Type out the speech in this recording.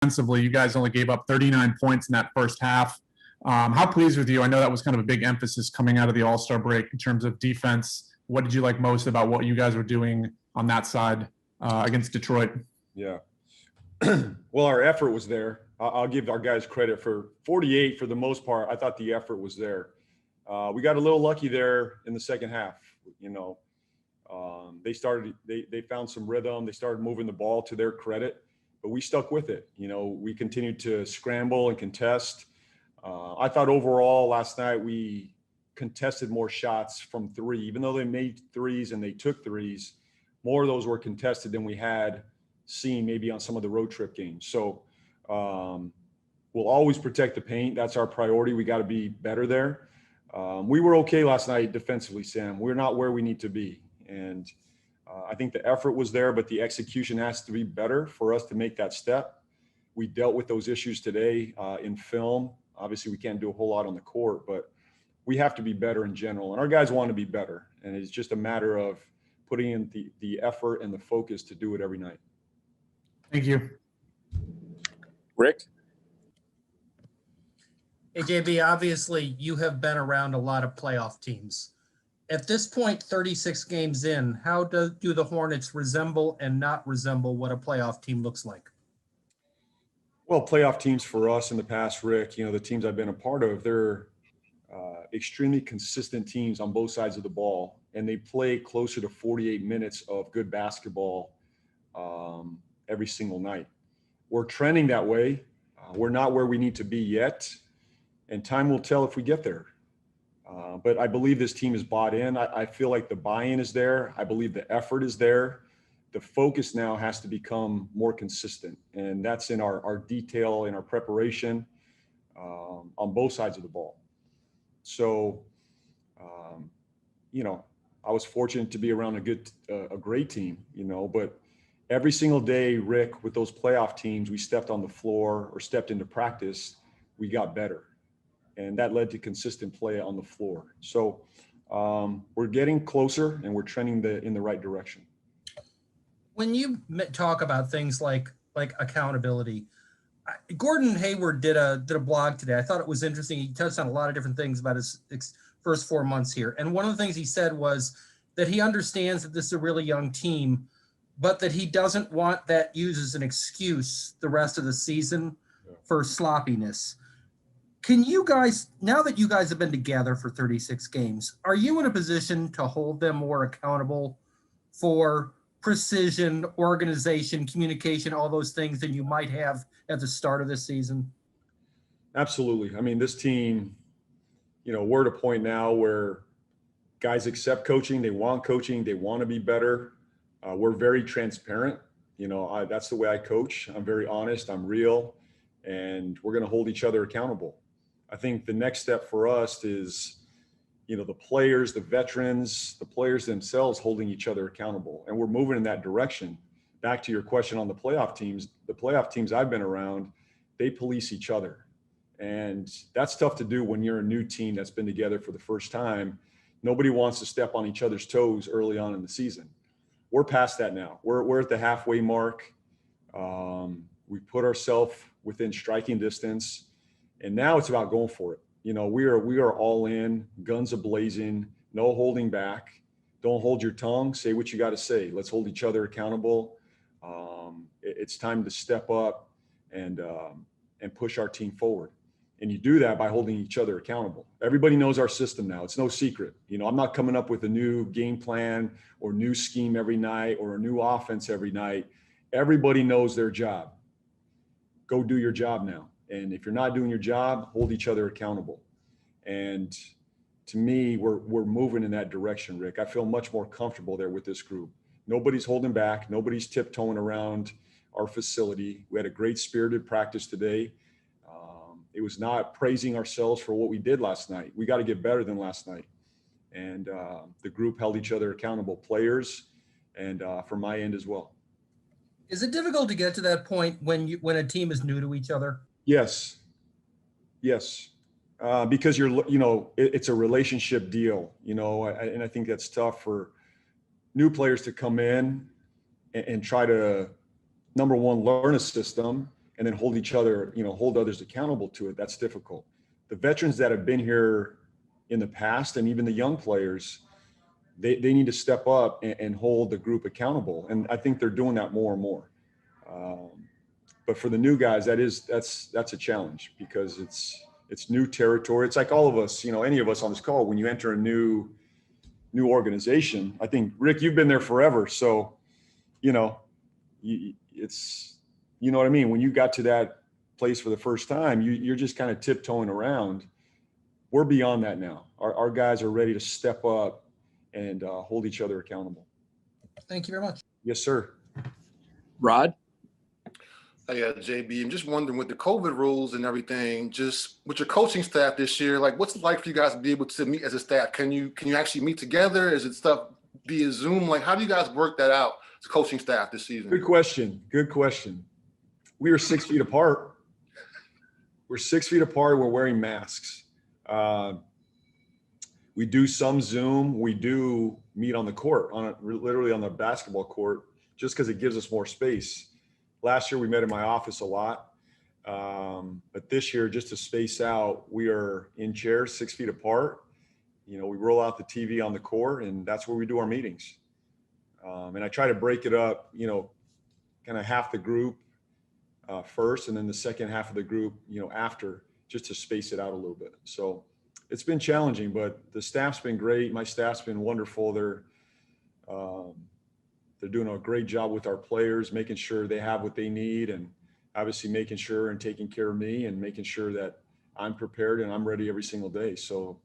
Defensively, you guys only gave up 39 points in that first half. How pleased with you? I know that was kind of a big emphasis coming out of the All-Star break in terms of defense. What did you like most about what you guys were doing on that side against Detroit? Yeah. Well, our effort was there. I'll give our guys credit for 48 for the most part. I thought the effort was there. We got a little lucky there in the second half. They found some rhythm. They started moving the ball to their credit, but we stuck with it. We continued to scramble and contest. I thought overall last night we contested more shots from three, even though they made threes and they took threes. More of those were contested than we had seen maybe on some of the road trip games. So we'll always protect the paint. That's our priority. We got to be better there. We were okay last night defensively, Sam. We're not where we need to be. And I think the effort was there, but the execution has to be better for us to make that step. We dealt with those issues today in film. Obviously, we can't do a whole lot on the court, but we have to be better in general. And our guys want to be better. And it's just a matter of putting in the effort and the focus to do it every night. Thank you. Rick? Hey, JB, obviously you have been around a lot of playoff teams. At this point, 36 games in, how do the Hornets resemble and not resemble what a playoff team looks like? Well, playoff teams for us in the past, Rick, the teams I've been a part of, they're extremely consistent teams on both sides of the ball, and they play closer to 48 minutes of good basketball every single night. We're trending that way. We're not where we need to be yet, and time will tell if we get there. But I believe this team is bought in. I feel like the buy-in is there. I believe the effort is there. The focus now has to become more consistent, and that's in our detail, in our preparation on both sides of the ball. So, I was fortunate to be around a great team, but every single day, Rick, with those playoff teams, we stepped on the floor or stepped into practice, we got better. And that led to consistent play on the floor. So we're getting closer and we're trending in the right direction. When you talk about things like accountability, Gordon Hayward did a blog today. I thought it was interesting. He touched on a lot of different things about his first 4 months here. And one of the things he said was that he understands that this is a really young team, but that he doesn't want that used as an excuse the rest of the season for sloppiness. Can you guys, now that you guys have been together for 36 games, are you in a position to hold them more accountable for precision, organization, communication, all those things than you might have at the start of this season? Absolutely. I mean, this team, we're at a point now where guys accept coaching. They want coaching. They want to be better. We're very transparent. That's the way I coach. I'm very honest. I'm real. And we're going to hold each other accountable. I think the next step for us is, the players, the veterans, the players themselves holding each other accountable. And we're moving in that direction. Back to your question on the playoff teams I've been around, they police each other. And that's tough to do when you're a new team that's been together for the first time. Nobody wants to step on each other's toes early on in the season. We're past that now. We're at the halfway mark. We put ourselves within striking distance. And now it's about going for it. We are all in, guns a-blazing, no holding back. Don't hold your tongue. Say what you got to say. Let's hold each other accountable. It's time to step up and push our team forward. And you do that by holding each other accountable. Everybody knows our system now. It's no secret. I'm not coming up with a new game plan or new scheme every night or a new offense every night. Everybody knows their job. Go do your job now. And if you're not doing your job, hold each other accountable. And to me, we're moving in that direction, Rick. I feel much more comfortable there with this group. Nobody's holding back. Nobody's tiptoeing around our facility. We had a great spirited practice today. It was not praising ourselves for what we did last night. We got to get better than last night. And the group held each other accountable, players, and from my end as well. Is it difficult to get to that point when a team is new to each other? Yes. Because it's a relationship deal, and I think that's tough for new players to come in and try to, number one, learn a system, and then hold each other, hold others accountable to it. That's difficult. The veterans that have been here in the past, and even the young players, they need to step up and hold the group accountable. And I think they're doing that more and more. But for the new guys, that's a challenge, because it's new territory. It's like all of us, any of us on this call, when you enter a new organization. I think, Rick, you've been there forever. So, it's, you know what I mean? When you got to that place for the first time, you're just kind of tiptoeing around. We're beyond that now. Our guys are ready to step up and hold each other accountable. Thank you very much. Yes, sir. Rod? Yeah, JB, I'm just wondering, with the COVID rules and everything, just with your coaching staff this year, like, what's it like for you guys to be able to meet as a staff? Can you actually meet together? Is it stuff via Zoom? Like, how do you guys work that out as coaching staff this season? Good question. We are 6 feet apart. We're 6 feet apart. We're wearing masks. We do some Zoom. We do meet on the court, literally on the basketball court, just because it gives us more space. Last year, we met in my office a lot. But this year, just to space out, we are in chairs 6 feet apart. We roll out the TV on the court, and that's where we do our meetings. And I try to break it up, kind of half the group first, and then the second half of the group, after, just to space it out a little bit. So it's been challenging, but the staff's been great. My staff's been wonderful. They're doing a great job with our players, making sure they have what they need, and obviously making sure and taking care of me and making sure that I'm prepared and I'm ready every single day. So